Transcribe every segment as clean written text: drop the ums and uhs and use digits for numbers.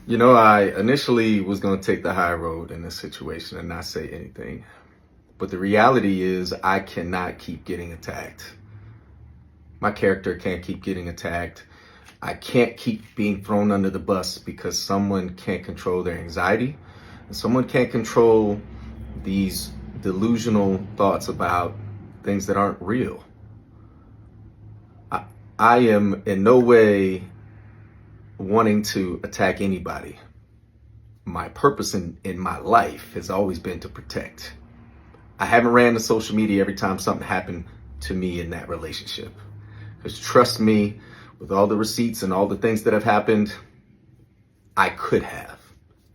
I initially was going to take the high road in this situation and not say anything. But the reality is I cannot keep getting attacked. My character can't keep getting attacked. I can't keep being thrown under the bus because someone can't control their anxiety and someone can't control these delusional thoughts about things that aren't real. I am in no way wanting to attack anybody. My purpose in my life has always been to protect. I haven't ran to social media every time something happened to me in that relationship. Because trust me, with all the receipts and all the things that have happened, I could have.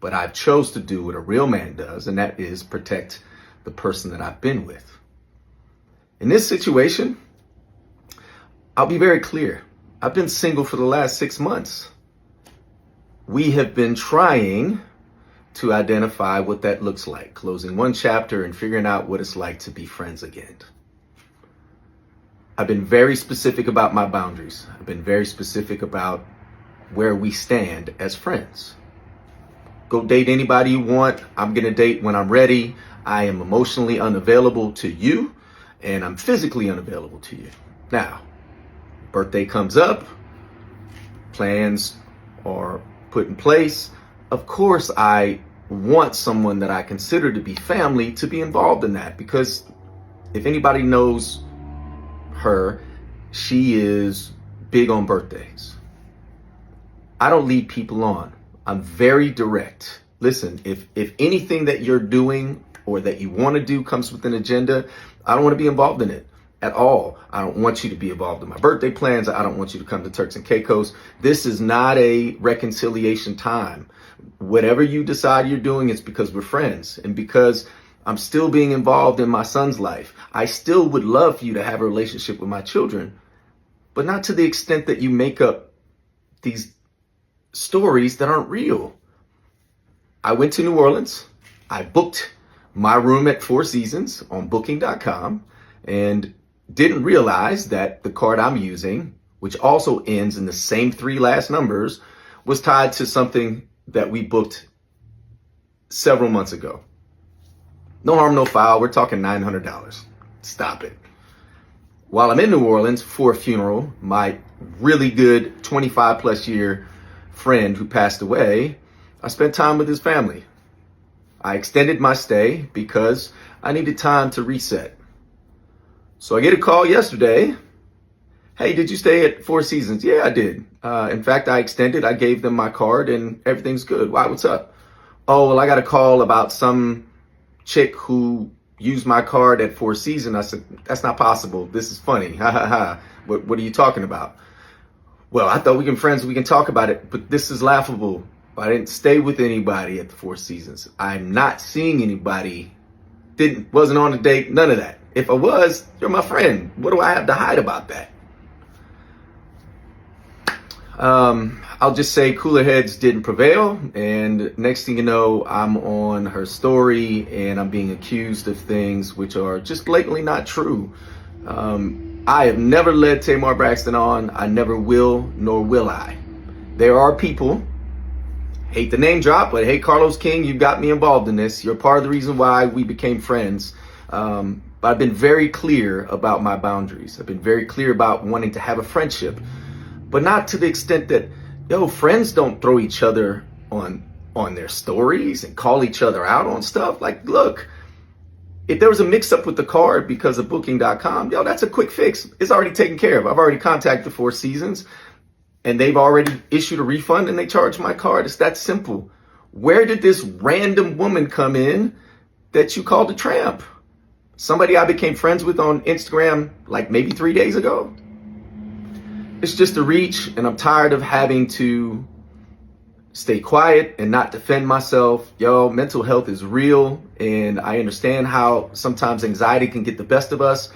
But I've chose to do what a real man does, and that is protect the person that I've been with. In this situation, I'll be very clear. I've been single for the last 6 months. We have been trying to identify what that looks like, closing one chapter and figuring out what it's like to be friends again. I've been very specific about my boundaries. I've been very specific about where we stand as friends. Go date anybody you want. I'm going to date when I'm ready. I am emotionally unavailable to you, and I'm physically unavailable to you. Now, birthday comes up, plans are put in place. Of course, I want someone that I consider to be family to be involved in that, because if anybody knows her, she is big on birthdays. I don't lead people on. I'm very direct. Listen, if anything that you're doing or that you want to do comes with an agenda, I don't want to be involved in it at all. I don't want you to be involved in my birthday plans. I don't want you to come to Turks and Caicos. This is not a reconciliation time. Whatever you decide you're doing, it's because we're friends and because I'm still being involved in my son's life. I still would love for you to have a relationship with my children, but not to the extent that you make up these stories that aren't real. I went to New Orleans. I booked my room at Four Seasons on booking.com and didn't realize that the card I'm using, which also ends in the same 3 last numbers, was tied to something that we booked several months ago. No harm, no foul. We're talking $900. Stop it. While I'm in New Orleans for a funeral, my really good 25 plus year friend who passed away, I spent time with his family. I extended my stay because I needed time to reset. So I get a call yesterday. Hey, did you stay at Four Seasons? Yeah, I did. In fact, I extended. I gave them my card and everything's good. Why? What's up? Oh, well, I got a call about some chick who used my card at Four Seasons. I said, that's not possible. This is funny. Ha ha ha. What are you talking about? Well, I thought we can friends. We can talk about it, but this is laughable. I didn't stay with anybody at the Four Seasons. I'm not seeing anybody. Wasn't on a date. None of that. If I was, you're my friend. What do I have to hide about that? I'll just say cooler heads didn't prevail. And next thing you know, I'm on her story and I'm being accused of things which are just blatantly not true. I have never led Tamar Braxton on. I never will, nor will I. There are people, hate the name drop, but hey, Carlos King, you got me involved in this. You're part of the reason why we became friends. But I've been very clear about my boundaries. I've been very clear about wanting to have a friendship, but not to the extent that, friends don't throw each other on their stories and call each other out on stuff. Like, look, if there was a mix up with the card because of booking.com, that's a quick fix. It's already taken care of. I've already contacted the Four Seasons and they've already issued a refund and they charged my card. It's that simple. Where did this random woman come in that you called a tramp? Somebody I became friends with on Instagram like maybe 3 days ago? It's just a reach, and I'm tired of having to stay quiet and not defend myself. Mental health is real, and I understand how sometimes anxiety can get the best of us,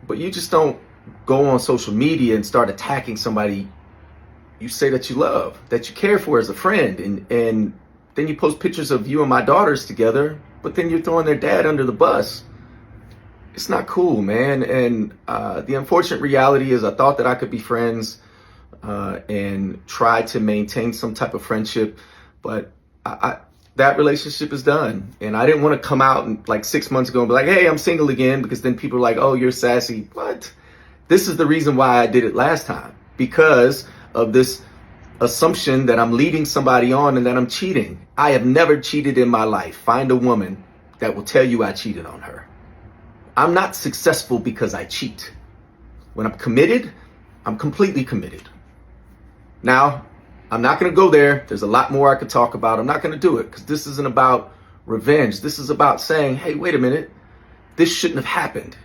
but you just don't go on social media and start attacking somebody you say that you love, that you care for as a friend, and then you post pictures of you and my daughters together, but then you're throwing their dad under the bus. It's not cool, man. And the unfortunate reality is I thought that I could be friends and try to maintain some type of friendship. But that relationship is done. And I didn't want to come out and like 6 months ago and be like, hey, I'm single again, because then people are like, oh, you're sassy. What? This is the reason why I did it last time, because of this assumption that I'm leading somebody on and that I'm cheating. I have never cheated in my life. Find a woman that will tell you I cheated on her. I'm not successful because I cheat. When I'm committed, I'm completely committed. Now, I'm not going to go there. There's a lot more I could talk about. I'm not going to do it because this isn't about revenge. This is about saying, hey, wait a minute. This shouldn't have happened.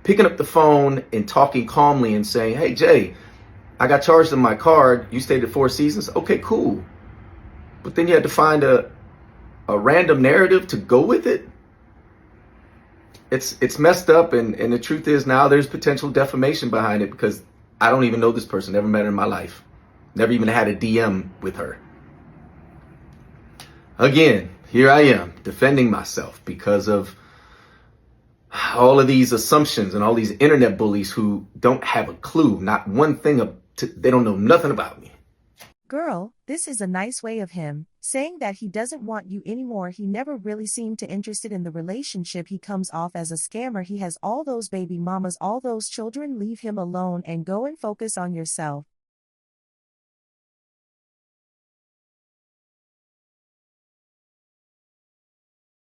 Picking up the phone and talking calmly and saying, hey, Jay, I got charged on my card. You stayed at Four Seasons. Okay, cool. But then you had to find a random narrative to go with it. It's messed up. And the truth is now there's potential defamation behind it because I don't even know this person. Never met her in my life. Never even had a DM with her. Again, here I am defending myself because of all of these assumptions and all these internet bullies who don't have a clue, not one thing. They don't know nothing about me. Girl, this is a nice way of him saying that he doesn't want you anymore. He never really seemed to interested in the relationship. He comes off as a scammer. He has all those baby mamas, all those children. Leave him alone and go and focus on yourself.